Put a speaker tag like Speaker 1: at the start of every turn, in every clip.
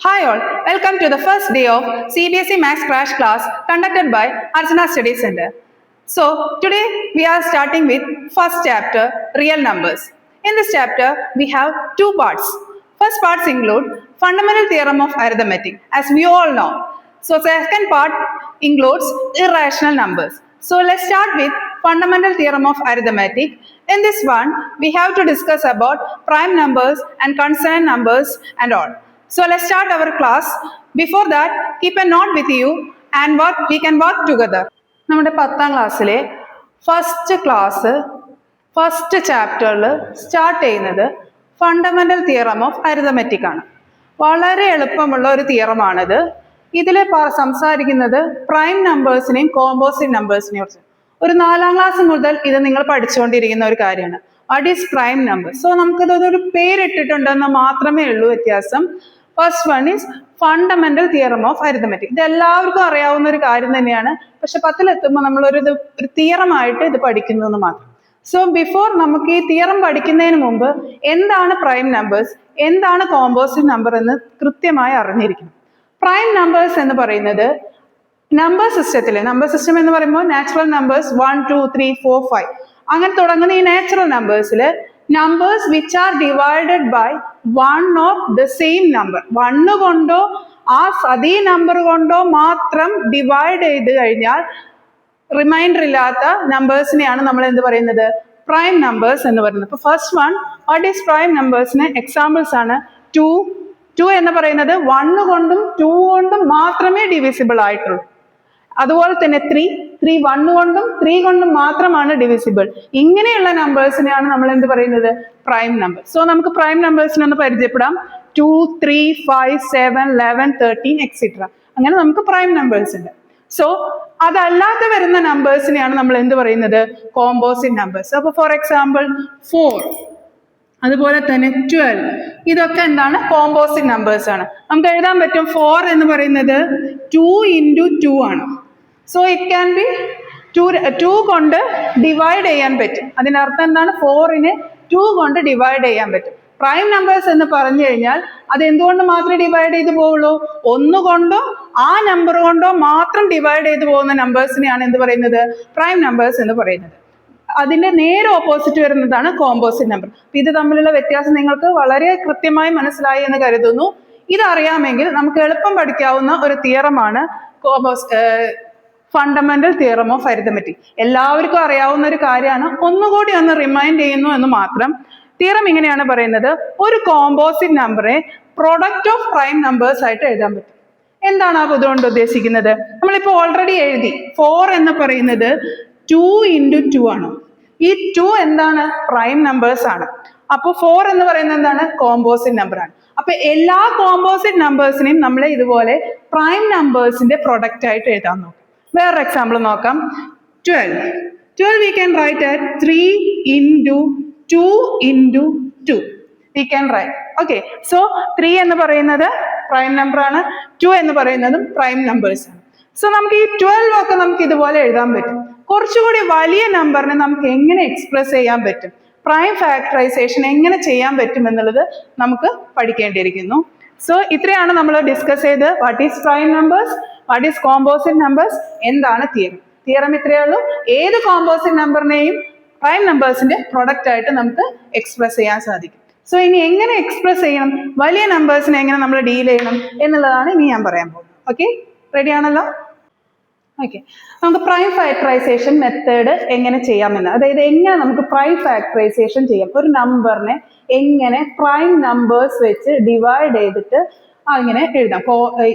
Speaker 1: Hi all, welcome to the first day of CBSE Maths Crash class conducted by Arjuna Study Center. So today we are starting with first chapter, real numbers. In this chapter we have two parts. First parts include fundamental theorem of arithmetic, as we all know. So second part includes irrational numbers. So let's start with fundamental theorem of arithmetic. In this one we have to discuss about prime numbers and consonant numbers and all. So let's start our class. Before that, keep a note with you and we can work together. നമ്മുടെ 10th ക്ലാസ്സിലെ first ചാപ്റ്ററിൽ start ചെയ്യുന്നത് fundamental theorem of arithmetic ആണ്. വളരെ എളുപ്പമുള്ള ഒരു തിയറമാണിത്. ഇതിൽ സംസാരിക്കുന്നത് പ്രൈം നമ്പേഴ്സിനെയും കോമ്പോസിറ്റ് നമ്പേഴ്സിനെയും കുറിച്ച്. ഒരു 4ാം ക്ലാസ് മുതൽ ഇത് നിങ്ങൾ പഠിച്ചുകൊണ്ടിരിക്കുന്ന ഒരു കാര്യമാണ്. What is prime number? So നമുക്കിതൊരു പേരിട്ടിട്ടുണ്ടെന്ന് മാത്രമേ ഉള്ളൂ വ്യത്യാസം. First one is fundamental theorem of arithmetic. ഇത് എല്ലാവർക്കും അറിയാവുന്ന ഒരു കാര്യം തന്നെയാണ്. പക്ഷെ 10ലെത്തുമ്പോൾ നമ്മളൊരു തിയറമായിട്ട് ഇത് പഠിക്കുന്നു എന്ന് മാത്രം. സോ ബിഫോർ നമുക്ക് ഈ തിയറം പഠിക്കുന്നതിന് മുമ്പ് എന്താണ് പ്രൈം നമ്പേഴ്സ്, എന്താണ് കോമ്പോസിറ്റ് നമ്പർ എന്ന് കൃത്യമായി അറിഞ്ഞിരിക്കണം. പ്രൈം നമ്പേഴ്സ് എന്ന് പറയുന്നത് നമ്പർ സിസ്റ്റം എന്ന് പറയുമ്പോൾ നാച്ചുറൽ നമ്പേഴ്സ് 1, 2, 3, 4, 5 അങ്ങനെ തുടങ്ങുന്ന ഈ natural നമ്പേഴ്സിൽ numbers which are divided by one of the same number. 1 കൊണ്ടോ അതേ നമ്പർ കൊണ്ടോ മാത്രം ഡിവൈഡ് ചെയ്ത് കഴിഞ്ഞാൽ റിമൈൻഡർ ഇല്ലാത്ത നമ്പേഴ്സിനെയാണ് നമ്മൾ എന്ത് പറയുന്നത്? പ്രൈം നമ്പേഴ്സ് എന്ന് പറയുന്നത്. ഇപ്പോൾ first one, what is prime നമ്പേഴ്സിന് എക്സാമ്പിൾസ് ആണ് 2 എന്ന് പറയുന്നത് 1 കൊണ്ടും 2 കൊണ്ടും മാത്രമേ ഡിവിസിബിൾ ആയിട്ടുള്ളൂ. അതുപോലെ തന്നെ 3 1 കൊണ്ടും 3 കൊണ്ടും മാത്രമാണ് ഡിവിസിബിൾ. ഇങ്ങനെയുള്ള നമ്പേഴ്സിനെയാണ് നമ്മൾ എന്ത് പറയുന്നത്? Prime number. സോ നമുക്ക് പ്രൈം നമ്പേഴ്സിനെ ഒന്ന് പരിചയപ്പെടാം. 2, 3, 5, 7, 11, 13 എക്സെട്ര. അങ്ങനെ നമുക്ക് പ്രൈം നമ്പേഴ്സ് ഉണ്ട്. സോ അതല്ലാതെ വരുന്ന നമ്പേഴ്സിനെയാണ് നമ്മൾ എന്ത് പറയുന്നത്? Composite numbers. അപ്പോൾ ഫോർ എക്സാമ്പിൾ 4, അതുപോലെ തന്നെ 12, ഇതൊക്കെ എന്താണ്? കോമ്പോസിറ്റ് നമ്പേഴ്സ് ആണ്. നമുക്ക് എഴുതാൻ പറ്റും 4 എന്ന് പറയുന്നത് 2 into 2 ആണ്. സോ ഇറ്റ് ക്യാൻ ബി 2 കൊണ്ട് ഡിവൈഡ് ചെയ്യാൻ പറ്റും. അതിൻ്റെ അർത്ഥം എന്താണ്? 4നെ 2 കൊണ്ട് ഡിവൈഡ് ചെയ്യാൻ പറ്റും. പ്രൈം നമ്പേഴ്സ് എന്ന് പറഞ്ഞു കഴിഞ്ഞാൽ അത് എന്തുകൊണ്ട് മാത്രമേ ഡിവൈഡ് ചെയ്ത് പോവുള്ളൂ? 1 കൊണ്ടോ ആ നമ്പർ കൊണ്ടോ മാത്രം ഡിവൈഡ് ചെയ്ത് പോകുന്ന നമ്പേഴ്സിനെയാണ് എന്ത് പറയുന്നത്? പ്രൈം നമ്പേഴ്സ് എന്ന് പറയുന്നത്. അതിന്റെ നേരെ ഓപ്പോസിറ്റ് വരുന്നതാണ് കോമ്പോസിറ്റ് നമ്പർ. ഇത് തമ്മിലുള്ള വ്യത്യാസം നിങ്ങൾക്ക് വളരെ കൃത്യമായി മനസ്സിലായി എന്ന് കരുതുന്നു. ഇതറിയാമെങ്കിൽ നമുക്ക് എളുപ്പം പഠിക്കാവുന്ന ഒരു തിയറമാണ് ഫണ്ടമെന്റൽ തിയറം ഓഫ് അരിതമെറ്റിക്. എല്ലാവർക്കും അറിയാവുന്ന ഒരു കാര്യമാണ്. ഒന്നുകൂടി ഒന്ന് റിമൈൻഡ് ചെയ്യുന്നു എന്ന് മാത്രം. തിയറം ഇങ്ങനെയാണ് പറയുന്നത്: ഒരു കോമ്പോസിറ്റ് നമ്പറെ പ്രൊഡക്റ്റ് ഓഫ് പ്രൈം നമ്പേഴ്സ് ആയിട്ട് എഴുതാൻ പറ്റും. എന്താണ് ആ ഇതുകൊണ്ട് ഉദ്ദേശിക്കുന്നത്? നമ്മളിപ്പോൾ ഓൾറെഡി എഴുതി 4 എന്ന് പറയുന്നത് 2 into 2 ആണ്. ഈ 2 എന്താണ്? പ്രൈം നമ്പേഴ്സ് ആണ്. അപ്പോൾ 4 എന്ന് പറയുന്നത് എന്താണ്? കോമ്പോസിറ്റ് നമ്പർ ആണ്. അപ്പൊ എല്ലാ കോമ്പോസിറ്റ് നമ്പേഴ്സിനെയും നമ്മൾ ഇതുപോലെ പ്രൈം നമ്പേഴ്സിന്റെ പ്രൊഡക്റ്റ് ആയിട്ട് എഴുതാൻ നോക്കാം. വേറൊരു എക്സാമ്പിൾ നോക്കാം. 12 we can write at 3 into 2 into 2 we can write. Okay, so 3 എന്ന് പറയുന്നത് പ്രൈം നമ്പർ ആണ്, 2 എന്ന് പറയുന്നതും പ്രൈം നമ്പേഴ്സ് ആണ്. സോ നമുക്ക് ഈ 12 ഒക്കെ നമുക്ക് ഇതുപോലെ എഴുതാൻ പറ്റും. കുറച്ചുകൂടി വലിയ നമ്പറിനെ നമുക്ക് എങ്ങനെ എക്സ്പ്രസ് ചെയ്യാൻ പറ്റും, പ്രൈം ഫാക്ടറൈസേഷൻ എങ്ങനെ ചെയ്യാൻ പറ്റും എന്നുള്ളത് നമുക്ക് പഠിക്കേണ്ടിയിരിക്കുന്നു. സോ ഇത്രയാണ് നമ്മൾ ഡിസ്കസ് ചെയ്ത് what is prime numbers, what is composite numbers, എന്താണ് തിയറം ഇത്രയേ ഉള്ളൂ. ഏത് കോമ്പോസിറ്റ് നമ്പറിനെയും പ്രൈം നമ്പേഴ്സിന്റെ പ്രൊഡക്റ്റ് ആയിട്ട് നമുക്ക് എക്സ്പ്രസ് ചെയ്യാൻ സാധിക്കും. സോ ഇനി എങ്ങനെ എക്സ്പ്രസ് ചെയ്യണം, വലിയ നമ്പേഴ്സിനെ എങ്ങനെ നമ്മൾ ഡീൽ ചെയ്യണം എന്നുള്ളതാണ് ഇനി ഞാൻ പറയാൻ പോകുന്നത്. ഓക്കെ, റെഡി ആണല്ലോ? ഓക്കെ, നമുക്ക് പ്രൈം ഫാക്ടറൈസേഷൻ മെത്തേഡ് എങ്ങനെ ചെയ്യാമെന്ന്, അതായത് എങ്ങനെ നമുക്ക് പ്രൈം ഫാക്ടറൈസേഷൻ ചെയ്യാം, ഒരു നമ്പറിനെ എങ്ങനെ പ്രൈം നമ്പേഴ്സ് വെച്ച് ഡിവൈഡ് ചെയ്തിട്ട് അങ്ങനെ എഴുതാം.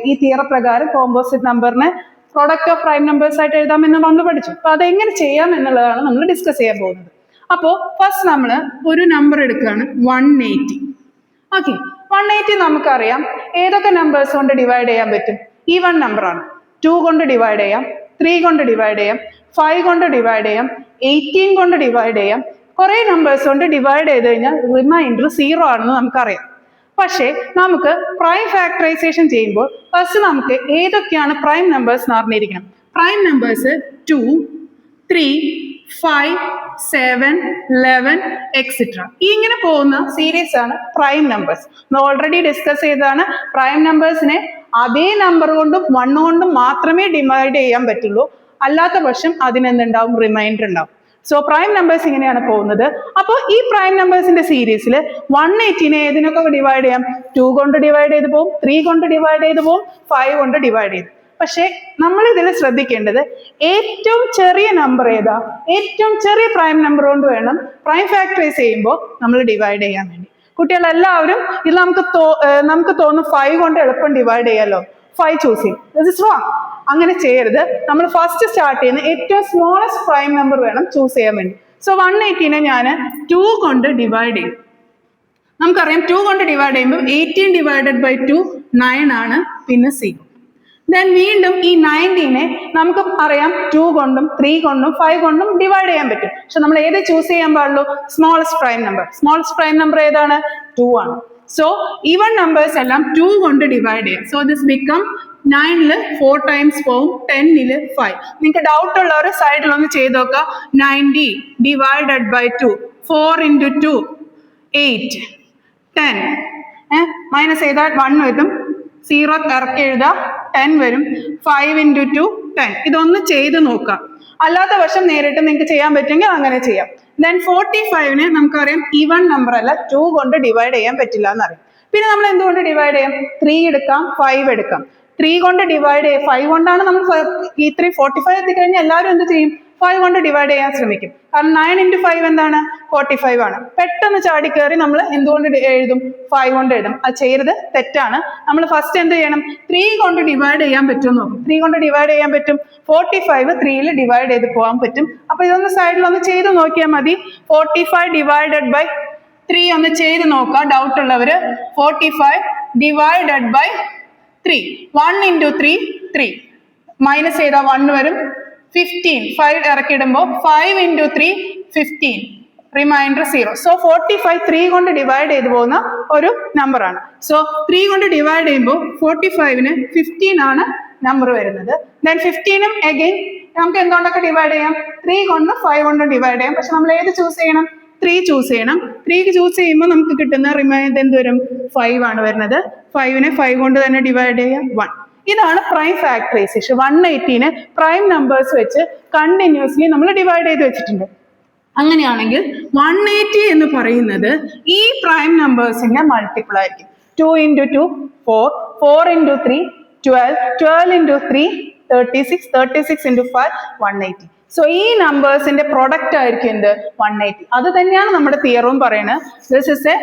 Speaker 1: ഈ തിയറ പ്രകാരം കോമ്പോസിറ്റ് നമ്പറിനെ പ്രൊഡക്റ്റ് ഓഫ് പ്രൈം നമ്പേഴ്സ് ആയിട്ട് എഴുതാമെന്ന് നമ്മൾ പഠിച്ചു. അപ്പൊ അതെങ്ങനെ ചെയ്യാം എന്നുള്ളതാണ് നമ്മൾ ഡിസ്കസ് ചെയ്യാൻ പോകുന്നത്. അപ്പോൾ ഫസ്റ്റ് നമ്മൾ ഒരു നമ്പർ എടുക്കുകയാണ് 180. ഓക്കെ, 180 നമുക്കറിയാം ഏതൊക്കെ നമ്പേഴ്സ് കൊണ്ട് ഡിവൈഡ് ചെയ്യാൻ പറ്റും. ഈവൺ നമ്പറാണ്. 2 കൊണ്ട് ഡിവൈഡ് ചെയ്യാം, 3 കൊണ്ട് ഡിവൈഡ് ചെയ്യാം, 5 കൊണ്ട് ഡിവൈഡ് ചെയ്യാം, 18 കൊണ്ട് ഡിവൈഡ് ചെയ്യാം. കുറേ നമ്പേഴ്സ് കൊണ്ട് ഡിവൈഡ് ചെയ്ത് കഴിഞ്ഞാൽ റിമൈൻഡർ 0 ആണെന്ന് നമുക്കറിയാം. പക്ഷേ നമുക്ക് പ്രൈം ഫാക്ടറൈസേഷൻ ചെയ്യുമ്പോൾ ഫസ്റ്റ് നമുക്ക് ഏതൊക്കെയാണ് പ്രൈം നമ്പേഴ്സ് എന്ന് അറിഞ്ഞിരിക്കണം. Prime numbers 2, 3, 5, 7, 11, etcetera. ഇങ്ങനെ പോകുന്ന സീരീസ് ആണ് പ്രൈം നമ്പേഴ്സ്. നമ്മൾ ഓൾറെഡി ഡിസ്കസ് ചെയ്തതാണ്. പ്രൈം നമ്പേഴ്സിനെ അതേ നമ്പർ കൊണ്ടും 1 കൊണ്ടും മാത്രമേ ഡിവൈഡ് ചെയ്യാൻ പറ്റുള്ളൂ. അല്ലാത്ത പക്ഷം അതിനെന്തുണ്ടാവും? റിമൈൻഡർ ഉണ്ടാവും. സോ പ്രൈം നമ്പേഴ്സ് ഇങ്ങനെയാണ് പോകുന്നത്. അപ്പോൾ ഈ പ്രൈം നമ്പേഴ്സിന്റെ സീരീസിൽ 180നെ ഏതിനൊക്കെ ഡിവൈഡ് ചെയ്യാം? 2 കൊണ്ട് ഡിവൈഡ് ചെയ്ത് പോകും, 3 കൊണ്ട് ഡിവൈഡ് ചെയ്ത് പോകും, 5 കൊണ്ട് ഡിവൈഡ് ചെയ്ത്. പക്ഷെ നമ്മൾ ഇതിൽ ശ്രദ്ധിക്കേണ്ടത് ഏറ്റവും ചെറിയ നമ്പർ ഏതാ? ഏറ്റവും ചെറിയ പ്രൈം നമ്പർ കൊണ്ട് വേണം പ്രൈം ഫാക്ടറൈസ് ചെയ്യുമ്പോൾ നമ്മൾ ഡിവൈഡ് ചെയ്യാൻ വേണ്ടി. കുട്ടികളെല്ലാവരും ഇത് നമുക്ക് തോന്നും 5 കൊണ്ട് എളുപ്പം ഡിവൈഡ് ചെയ്യാമല്ലോ, 5 ചൂസ് ചെയ്യും. This is wrong. അങ്ങനെ ചെയ്യരുത്. നമ്മൾ ഫസ്റ്റ് സ്റ്റാർട്ട് ചെയ്യുന്ന ഏറ്റവും സ്മോളസ്റ്റ് പ്രൈം നമ്പർ വേണം ചൂസ് ചെയ്യാൻ വേണ്ടി. സോ 180നെ ഞാൻ 2 കൊണ്ട് ഡിവൈഡ് ചെയ്യും. നമുക്കറിയാം 2 കൊണ്ട് ഡിവൈഡ് ചെയ്യുമ്പോൾ 18 ഡിവൈഡഡ് ബൈ 2 9 ആണ്, പിന്നെ 0. ദെൻ വീണ്ടും ഈ 90നെ നമുക്ക് അറിയാം 2 കൊണ്ടും 3 കൊണ്ടും 5 കൊണ്ടും ഡിവൈഡ് ചെയ്യാൻ പറ്റും. പക്ഷെ നമ്മൾ ഏത് ചൂസ് ചെയ്യാൻ പാടുള്ളൂ? Smallest prime number. Smallest prime number ഏതാണ്? 2 ആണ്. സോ ഈവൺ നമ്പേഴ്സ് എല്ലാം 2 കൊണ്ട് ഡിവൈഡ് ചെയ്യാം. സോ ദിസ് ബിക്കം 9ൽ 4 ടൈംസ് പോവും, 10ൽ 5. നിങ്ങൾക്ക് ഡൗട്ട് ഉള്ളവർ സൈഡിൽ ഒന്ന് ചെയ്ത് നോക്കുക. 90 ഡിവൈഡഡ് ബൈ 2, 4 into 2 8, 10. മൈനസ് ചെയ്താൽ 1 വരും, 0 ഇറക്കി എഴുതാം, 10 വരും. 5 into 2 10. ഇതൊന്ന് ചെയ്ത് നോക്കാം. അല്ലാത്ത പക്ഷം നേരിട്ട് നിങ്ങൾക്ക് ചെയ്യാൻ പറ്റുമെങ്കിൽ അങ്ങനെ ചെയ്യാം. ദെൻ 45നെ നമുക്കറിയാം ഈവൺ നമ്പർ അല്ല, 2 കൊണ്ട് ഡിവൈഡ് ചെയ്യാൻ പറ്റില്ല എന്നറിയാം. പിന്നെ നമ്മൾ എന്തുകൊണ്ട് ഡിവൈഡ് ചെയ്യാം? 3 എടുക്കാം, 5 എടുക്കാം. 3 കൊണ്ട് ഡിവൈഡ് ചെയ്യാം, 5 കൊണ്ടാണ് നമ്മൾ ഈ 45 എത്തിക്കഴിഞ്ഞാൽ എല്ലാവരും എന്ത് ചെയ്യും? 5 കൊണ്ട് ഡിവൈഡ് ചെയ്യാൻ ശ്രമിക്കും. കാരണം 9 into 5 എന്താണ്? 45 ആണ്. പെട്ടെന്ന് ചാടി കയറി നമ്മൾ എന്തുകൊണ്ട് എഴുതും? 5 കൊണ്ട് എഴുതും. അത് ചെയ്യരുത്, തെറ്റാണ്. നമ്മൾ ഫസ്റ്റ് എന്ത് ചെയ്യണം? 3 കൊണ്ട് ഡിവൈഡ് ചെയ്യാൻ പറ്റും നോക്കും. 3 കൊണ്ട് ഡിവൈഡ് ചെയ്യാൻ പറ്റും. 45 3ൽ ഡിവൈഡ് ചെയ്ത് പോകാൻ പറ്റും. അപ്പൊ ഇതൊന്ന് സൈഡിൽ ഒന്ന് ചെയ്ത് നോക്കിയാൽ മതി. 45 ഡിവൈഡഡ് ബൈ 3 ഒന്ന് ചെയ്ത് നോക്കാം ഡൗട്ട് ഉള്ളവര്. 45 ഡിവൈഡഡ് ബൈ 3, 1 into 3 3, മൈനസ് ചെയ്താൽ 1 വരും. 15, 5 ഇറക്കിടുമ്പോൾ 5 into 3 15, റിമൈൻഡർ 0. സോ 45 3 കൊണ്ട് ഡിവൈഡ് ചെയ്ത് പോകുന്ന ഒരു നമ്പർ ആണ്. സോ 3 കൊണ്ട് ഡിവൈഡ് ചെയ്യുമ്പോൾ 45ന് 15 ആണ് നമ്പർ വരുന്നത്. ദെൻ 15ഉം അഗൈൻ നമുക്ക് എന്തുകൊണ്ടൊക്കെ ഡിവൈഡ് ചെയ്യാം? 3 കൊണ്ടും 5 കൊണ്ടും ഡിവൈഡ് ചെയ്യാം. പക്ഷെ നമ്മൾ ഏത് ചൂസ് ചെയ്യണം? 3 ചൂസ് ചെയ്യണം. 3 ചൂസ് ചെയ്യുമ്പോൾ നമുക്ക് കിട്ടുന്ന റിമൈൻഡർ എന്ത് വരും? 5 ആണ് വരുന്നത്. 5നെ 5 കൊണ്ട് തന്നെ ഡിവൈഡ് ചെയ്യാം, 1. ഇതാണ് പ്രൈം ഫാക്ടറൈസേഷൻ. 180നെ പ്രൈം നമ്പേഴ്സ് വെച്ച് കണ്ടിന്യൂസ്ലി നമ്മൾ ഡിവൈഡ് ചെയ്ത് വെച്ചിട്ടുണ്ട്. അങ്ങനെയാണെങ്കിൽ 180 എന്ന് പറയുന്നത് ഈ പ്രൈം നമ്പേഴ്സിന്റെ മൾട്ടിപ്പിൾ ആയിരിക്കും. 2 into 2 4, 4 into 3 12, 12 into 3 36, 36 into 5 180. So ഈ നമ്പേഴ്സിന്റെ പ്രൊഡക്റ്റ് ആയിരിക്കും എന്ത്? 180. അത് തന്നെയാണ് നമ്മുടെ തിയറവും പറയുന്നത്. This is A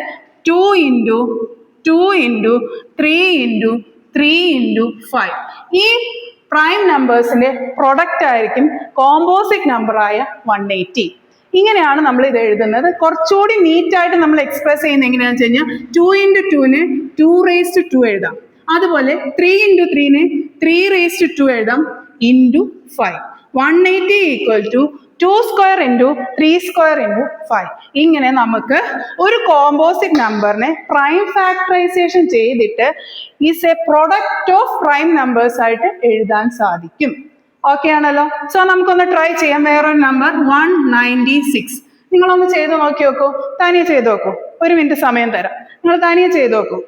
Speaker 1: 2 into 2 into 3 into 3 into 5. ഈ പ്രൈം നമ്പേഴ്സിന്റെ പ്രൊഡക്റ്റ് ആയിരിക്കും കോമ്പോസിറ്റ് നമ്പർ ആയ 180. ഇങ്ങനെയാണ് നമ്മൾ ഇത് എഴുതുന്നത്. കുറച്ചുകൂടി നീറ്റായിട്ട് നമ്മൾ എക്സ്പ്രസ് ചെയ്യുന്നത് എങ്ങനെയാണെന്ന് വെച്ച് കഴിഞ്ഞാൽ 2 into 2നെ 2 raised to 2 എഴുതാം. അതുപോലെ 3 into 3നെ 3 raised to 2 എഴുതാം, into 5. 180 equal to 2 square into 3 square into 5. ഇങ്ങനെ നമുക്ക് ഒരു കോമ്പോസിറ്റ് നമ്പറിനെ പ്രൈം ഫാക്ടറൈസേഷൻ ചെയ്തിട്ട് is A product of prime numbers ആയിട്ട് എഴുതാൻ സാധിക്കും. ഓക്കെ ആണല്ലോ? സോ നമുക്കൊന്ന് ട്രൈ ചെയ്യാം. വേറൊരു നമ്പർ 196. നിങ്ങളൊന്ന് ചെയ്ത് നോക്കി നോക്കൂ. തനിയെ ചെയ്ത് നോക്കൂ. 1 മിനിറ്റ് സമയം തരാം. നിങ്ങൾ തനിയെ ചെയ്ത് നോക്കൂ.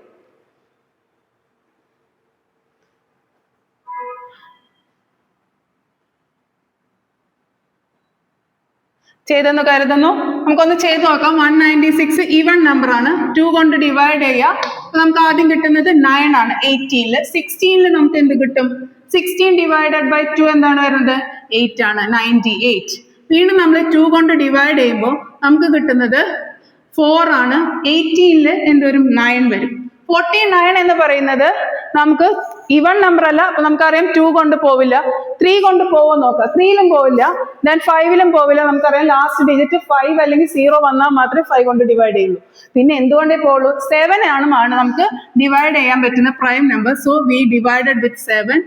Speaker 1: ചെയ്തെന്ന് കരുതുന്നു. നമുക്കൊന്ന് ചെയ്ത് നോക്കാം. 196 ഈവൺ നമ്പർ ആണ്. 2 കൊണ്ട് ഡിവൈഡ് ചെയ്യുക. നമുക്ക് ആദ്യം കിട്ടുന്നത് 9 ആണ്. 18ൽ 16ൽ നമുക്ക് എന്ത് കിട്ടും? 16 ഡിവൈഡഡ് ബൈ 2 എന്താണ് വരുന്നത്? 8 ആണ്, 98. വീണ്ടും നമ്മൾ 2 കൊണ്ട് ഡിവൈഡ് ചെയ്യുമ്പോൾ നമുക്ക് കിട്ടുന്നത് 4 ആണ്. 18ൽ എന്ത് വരും? 9 വരും. 49 എന്ന് പറയുന്നത് നമുക്ക് ഈവൺ നമ്പർ അല്ല. അപ്പൊ നമുക്കറിയാം 2 കൊണ്ട് പോവില്ല. 3 കൊണ്ട് പോവാൻ നോക്കാം. 3ലും പോവില്ല. ദെൻ 5ലും പോവില്ല. നമുക്കറിയാം ലാസ്റ്റ് ഡിജിറ്റ് 5 അല്ലെങ്കിൽ 0 വന്നാൽ മാത്രമേ 5 കൊണ്ട് ഡിവൈഡ് ചെയ്യുള്ളൂ. പിന്നെ എന്തുകൊണ്ടേ പോവുള്ളൂ? 7 ആണ് നമുക്ക് ഡിവൈഡ് ചെയ്യാൻ പറ്റുന്ന prime number. So we divided with 7.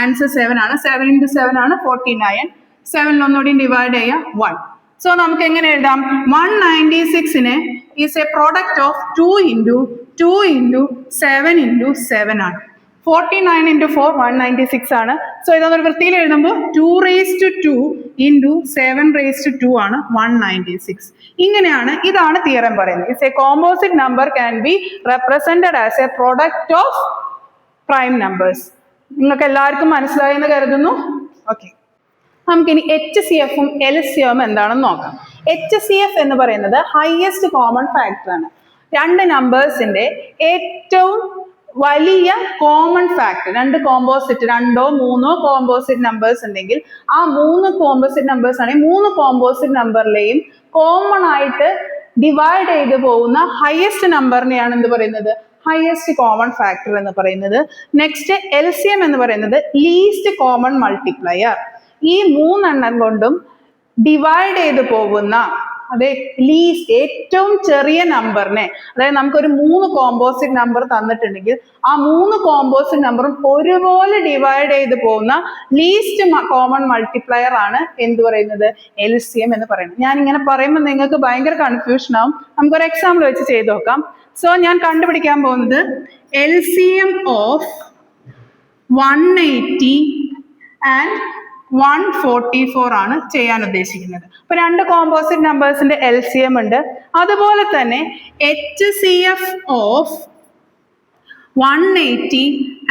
Speaker 1: Answer 7 ആണ്. 7 into 7 ആണ് 49. 7ൽ ഒന്നുകൂടി ഡിവൈഡ് ചെയ്യാം, 1. സോ നമുക്ക് എങ്ങനെ എഴുതാം? 196നെ is a product of 2 into 2 into 7 into 7 ആണ്. 49 into 4 196 ആണ്. സോ ഇതൊന്നൊരു വൃത്തിയിൽ എഴുതുമ്പോൾ 2 raised to 2 ഇൻറ്റു 7^2 ആണ് 196. ഇതാണ് തിയറം പറയുന്നത്. It's A composite number can be represented as A product of prime numbers. നിങ്ങൾക്ക് എല്ലാവർക്കും മനസ്സിലായി എന്ന് കരുതുന്നു. ഓക്കെ, നമുക്കിനി HCFും LCM എന്താണെന്ന് നോക്കാം. HCF എന്ന് പറയുന്നത് ഹയസ്റ്റ് കോമൺ ഫാക്ടർ ആണ്. രണ്ട് നമ്പേഴ്സിന്റെ ഏറ്റവും വലിയ കോമൺ ഫാക്ടർ, രണ്ട് കോമ്പോസിറ്റ്, രണ്ടോ മൂന്നോ കോമ്പോസിറ്റ് നമ്പേഴ്സ് ഉണ്ടെങ്കിൽ ആ മൂന്ന് കോമ്പോസിറ്റ് നമ്പേഴ്സ് ആണെങ്കിൽ മൂന്ന് കോമ്പോസിറ്റ് നമ്പറിലെയും കോമൺ ആയിട്ട് ഡിവൈഡ് ചെയ്ത് പോകുന്ന ഹയസ്റ്റ് നമ്പറിനെയാണ് എന്ത് പറയുന്നത്? ഹയസ്റ്റ് കോമൺ ഫാക്ടർ എന്ന് പറയുന്നത്. നെക്സ്റ്റ് LCM എന്ന് പറയുന്നത് ലീസ്റ്റ് കോമൺ മൾട്ടിപ്ലയർ. ഈ മൂന്നെണ്ണം കൊണ്ടും ഡിവൈഡ് ചെയ്ത് പോകുന്ന, അതെ, ലീസ്റ്റ് ഏറ്റവും ചെറിയ നമ്പറിനെ, അതായത് നമുക്കൊരു 3 കോമ്പോസിറ്റ് നമ്പർ തന്നിട്ടുണ്ടെങ്കിൽ ആ 3 കോമ്പോസിറ്റ് നമ്പറും ഒരുപോലെ ഡിവൈഡ് ചെയ്ത് പോകുന്ന ലീസ്റ്റ് കോമൺ മൾട്ടിപ്ലയർ ആണ് എന്ത് പറയുന്നത്? LCM എന്ന് പറയുന്നത്. ഞാൻ ഇങ്ങനെ പറയുമ്പോൾ നിങ്ങൾക്ക് ഭയങ്കര കൺഫ്യൂഷൻ ആവും. നമുക്കൊരു എക്സാമ്പിൾ വെച്ച് ചെയ്ത് നോക്കാം. സോ ഞാൻ കണ്ടുപിടിക്കാൻ പോകുന്നത് LCM ഓഫ് 180 ആൻഡ് 144 ആണ് ചെയ്യാൻ ഉദ്ദേശിക്കുന്നത്. അപ്പൊ രണ്ട് കോമ്പോസിറ്റ് നമ്പേഴ്സിന്റെ LCM ഉണ്ട്. അതുപോലെ തന്നെ HCF ഓഫ് 180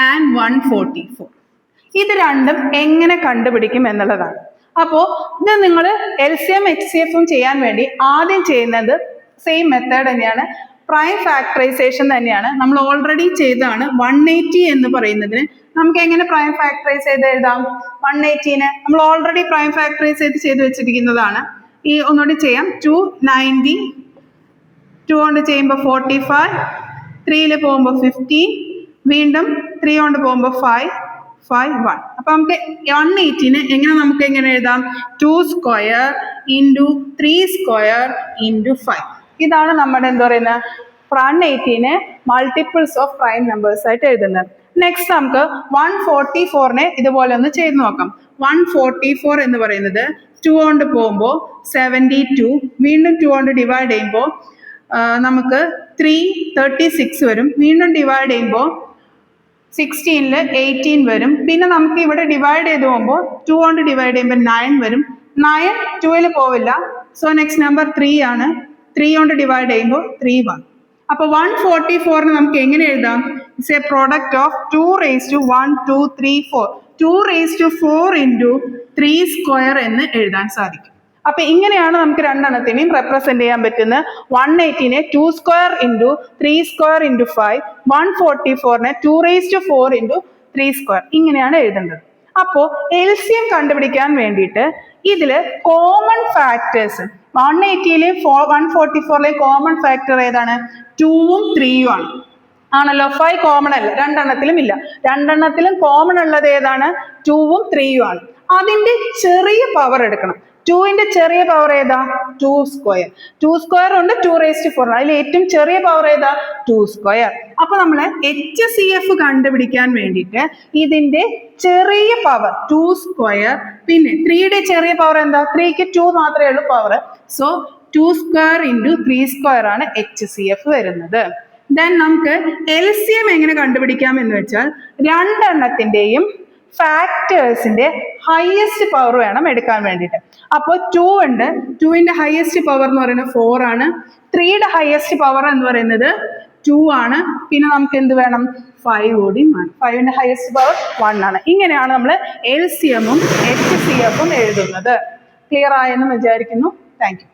Speaker 1: ആൻഡ് 144. ഇത് രണ്ടും എങ്ങനെ കണ്ടുപിടിക്കും എന്നുള്ളതാണ്. അപ്പോൾ ഇത് നിങ്ങൾ LCM HCFും ചെയ്യാൻ വേണ്ടി ആദ്യം ചെയ്യുന്നത് സെയിം മെത്തേഡ് തന്നെയാണ്, പ്രൈം ഫാക്ടറൈസേഷൻ തന്നെയാണ്. നമ്മൾ ഓൾറെഡി ചെയ്തതാണ്. 180 എന്ന് പറയുന്നതിന് നമുക്ക് എങ്ങനെ പ്രൈം ഫാക്ടറൈസ് ചെയ്ത് എഴുതാം? 180നെ നമ്മൾ ഓൾറെഡി പ്രൈം ഫാക്ടറൈസ് ചെയ്ത് വെച്ചിരിക്കുന്നതാണ്. ഈ ഒന്നുകൂടി ചെയ്യാം. 290, 2 കൊണ്ട് ചെയ്യുമ്പോൾ 45, 3 പോകുമ്പോൾ 15, വീണ്ടും 3 കൊണ്ട് പോകുമ്പോൾ 5, 5, 1. അപ്പൊ നമുക്ക് 180നെ നമുക്ക് എങ്ങനെ എഴുതാം? 2 സ്ക്വയർ ഇൻറ്റു 3 സ്ക്വയർ ഇൻറ്റു 5. ഇതാണ് നമ്മുടെ എന്താ പറയുന്നത് 180നെ മൾട്ടിപ്പിൾസ് ഓഫ് പ്രൈം നമ്പേഴ്സ് ആയിട്ട് എഴുതുന്നത്. നെക്സ്റ്റ് നമുക്ക് 144നെ ഇതുപോലെ ഒന്ന് ചെയ്ത് നോക്കാം. 144 എന്ന് പറയുന്നത് 2 കൊണ്ട് പോകുമ്പോൾ 72, വീണ്ടും 2 കൊണ്ട് ഡിവൈഡ് ചെയ്യുമ്പോൾ നമുക്ക് 336 വരും. വീണ്ടും ഡിവൈഡ് ചെയ്യുമ്പോൾ 16ൽ 18 വരും. പിന്നെ നമുക്ക് ഇവിടെ ഡിവൈഡ് ചെയ്ത് പോകുമ്പോൾ 2 കൊണ്ട് ഡിവൈഡ് ചെയ്യുമ്പോൾ 9 വരും. 9 2ൽ പോവില്ല. സോ നെക്സ്റ്റ് നമ്പർ 3 ആണ്. 3 കൊണ്ട് ഡിവൈഡ് ചെയ്യുമ്പോൾ 3 1. അപ്പൊ 144ന് നമുക്ക് എങ്ങനെ എഴുതാം? It's A product of 2 raised to 1, 2, 3, 4. 2 raised to 4 into 3 square എന്ന് എഴുതാൻ സാധിക്കും. അപ്പൊ ഇങ്ങനെയാണ് നമുക്ക് രണ്ടെണ്ണത്തിനെയും റെപ്രസെന്റ് ചെയ്യാൻ പറ്റുന്നത്. 180നെ 2 square into 3 square into 5, 144നെ 2 raised to 4 into 3 square, ഇങ്ങനെയാണ് എഴുതേണ്ടത്. അപ്പോൾ LCM കണ്ടുപിടിക്കാൻ വേണ്ടിയിട്ട് ഇതില് കോമൺ ഫാക്ടേഴ്സ് 180ലെയും 144ലെയും കോമൺ ഫാക്ടർ ഏതാണ്? 2ഉം 3ഉം ആണ്. ആണല്ലോ. 5 കോമൺ അല്ല, രണ്ടെണ്ണത്തിലും ഇല്ല. രണ്ടെണ്ണത്തിലും കോമൺ ഉള്ളത് ഏതാണ്? 2ഉം 3ഉം ആണ്. അതിന്റെ ചെറിയ പവർ എടുക്കണം. 2ന്റെ ചെറിയ പവർ ഏതാ? 2 സ്ക്വയർ. 2 സ്ക്വയർ ഉണ്ട് 2 raised to 4. അതിൽ ഏറ്റവും ചെറിയ പവർ ഏതാ? 2 സ്ക്വയർ. അപ്പൊ നമ്മള് HCF കണ്ടുപിടിക്കാൻ വേണ്ടിയിട്ട് ഇതിന്റെ ചെറിയ പവർ 2 സ്ക്വയർ, പിന്നെ 3യുടെ ചെറിയ പവർ എന്താ? 3ക്ക് 2 മാത്രമേ ഉള്ളൂ power. So 2 square into 3 square ആണ് HCF വരുന്നത്. ദെൻ നമുക്ക് LCM എങ്ങനെ കണ്ടുപിടിക്കാം എന്ന് വെച്ചാൽ രണ്ടെണ്ണത്തിന്റെയും ഫാക്ടേഴ്സിന്റെ ഹയസ്റ്റ് പവർ വേണം എടുക്കാൻ വേണ്ടിയിട്ട്. അപ്പോൾ 2 ഉണ്ട്. 2ന്റെ ഹയസ്റ്റ് പവർ എന്ന് പറയുന്നത് 4 ആണ്. 3യുടെ ഹയസ്റ്റ് പവർ എന്ന് പറയുന്നത് 2 ആണ്. പിന്നെ നമുക്ക് എന്ത് വേണം? 5 കൂടി വേണം. 5ന്റെ ഹയസ്റ്റ് പവർ 1 ആണ്. ഇങ്ങനെയാണ് നമ്മൾ LCMും HCFും എഴുതുന്നത്. ക്ലിയർ ആയെന്ന് വിചാരിക്കുന്നു. Thank you.